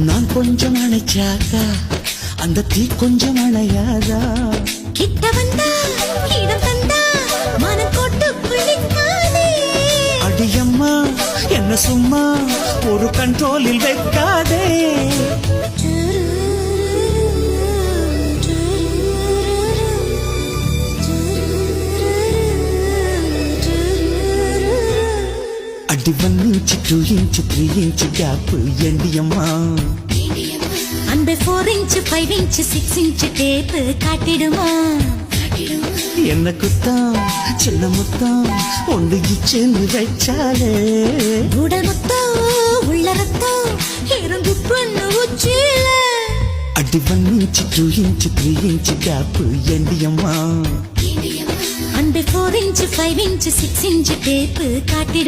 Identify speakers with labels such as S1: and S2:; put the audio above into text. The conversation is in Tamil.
S1: நான் கொஞ்சம் அணைச்சாக்கா அந்த தீ கொஞ்சம் அணையாதா?
S2: கிட்ட வந்தா இடம் தந்தா மனம் கொட்டு குளிக்காதே.
S1: அடியம்மா என்ன சும்மா ஒரு கண்ட்ரோலில் வைக்காதே. அடி 1 inch 2 inch 3 inch கேப் ஏண்டியம்மா.
S2: அன்பே 4 inch 5 inch 6 inch டேப் காட்டிடுமா?
S1: என்ன குத்தம் சின்ன முத்தம் ஒன்று இச்சேன்னு வச்சாலே
S2: உடல் மொத்தம் உள்ள ரத்தம் இறங்கு பண்ணு உச்சில.
S1: அடி 1 inch 2 inch 3 inch கேப் ஏண்டியம்மா.
S2: அன்பே 4 inch 5 inch 6 inch டேப் காட்டிடு.